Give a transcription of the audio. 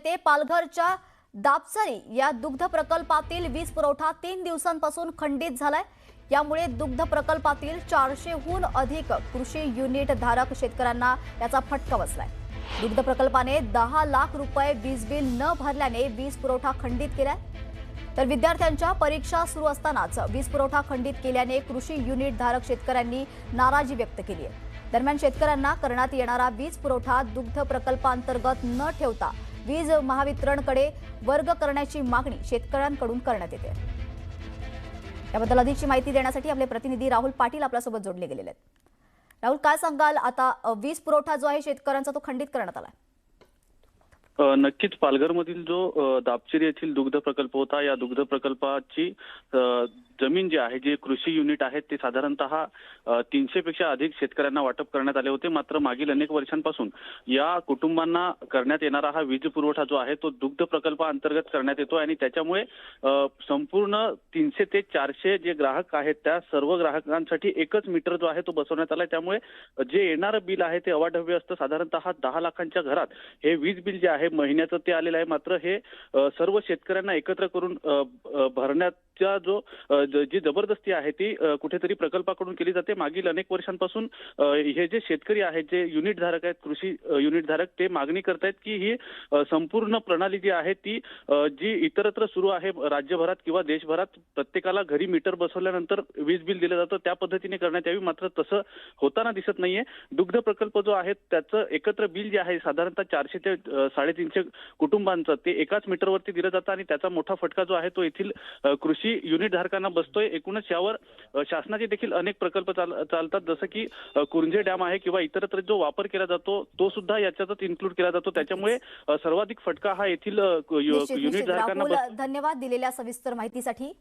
येते पालघरच्या दापसरी या दुग्ध प्रकल्पातील वीज पुरवठा 3 दिवसांपासून खंडित झालाय। यामुळे दुग्ध प्रकल्पातील 400हून अधिक कृषी युनिट धारक शेतकऱ्यांना याचा फटका बसलाय। दुग्ध प्रकल्पाने 10 लाख रुपये वीज बिल न भरल्याने वीज पुरवठा खंडित केलाय। तर विद्यार्थ्यांच्या परीक्षा सुरू असतानाच वीज पुरवठा खंडित केल्याने कृषी युनिट धारक शेतकऱ्यांनी नाराजी व्यक्त केली आहे। दरम्यान शेतकऱ्यांना करण्यात येणारा वीज पुरवठा दुग्ध प्रकल्पांतर्गत न ठेवता वीज महावितरणकडे वर्ग करण्याची मागणी शेतकऱ्यांकडून करण्यात येते। याबद्दल अधिकची माहिती देण्यासाठी आपले प्रतिनिधी राहुल पाटील आपल्यासोबत जोडले गेलेले आहेत। राहुल, काय सांगाल? आता वीज पुरवठा जो आहे शेतकऱ्यांचा तो खंडित करण्यात आला। नक्कीच पालघरमधील जो दापचिरी येथील दुग्ध प्रकल्प होता, या दुग्ध प्रकल्पाची जमीन जी आहे, जे कृषी युनिट आहेत, ते साधारणतः 300 पेक्षा अधिक शेतकऱ्यांना वाटप करण्यात आले होते। मात्र मागील अनेक वर्षांपासून या कुटुंबांना करण्यात येणारा हा वीज पुरवठा जो आहे तो दुग्ध प्रकल्पाअंतर्गत करण्यात येतो आणि त्याच्यामुळे संपूर्ण 300 ते 400 जे ग्राहक आहेत त्या सर्व ग्राहकांसाठी एकच मीटर जो आहे तो बसवण्यात आला। त्यामुळे जे येणारं बिल आहे ते अवाढव्य असतं। साधारणतः 10 लाखांच्या घरात हे वीज बिल जे आहे महिन्याचं ते आलेलं आहे। मात्र हे सर्व शेतकऱ्यांना एकत्र करून भरण्याच्या जी जबरदस्ती आहे ती कुठेतरी प्रकल्पाकडून केली जाते। मागील अनेक वर्षांपासून हे जे शेतकरी आहेत, जे युनिट धारक आहेत, कृषी युनिट धारक, ते मागणी करतायत की ही संपूर्ण प्रणाली जी आहे ती जी इतरत्र सुरू आहे राज्यभरात किंवा देशभरात, प्रत्येकाला घरी मीटर बसवल्यानंतर वीज बिल दिलं जातं, त्या पद्धतीने करण्यात यावी। मात्र तसं होताना दिसत नाहीये। दुग्ध प्रकल्प जो आहे त्याचं एकत्र बिल जे आहे साधारणतः 400 ते 350 कुटुंबांचं ते एकाच मीटरवरती दिलं जातं आणि त्याचा मोठा फटका जो आहे तो येथील कृषी युनिट धारकांना बसतोय। एकूणच यावर शासनाचे देखील अनेक प्रकल्प चालतात, जसं की कुरंजे डॅम आहे किंवा इतरत्र जो वापर केला जातो तो सुद्धा याच्यातच इन्क्लूड केला जातो। त्याच्यामुळे सर्वाधिक फटका हा येथील युनिट धारकांना। धन्यवाद दिलेल्या सविस्तर माहितीसाठी।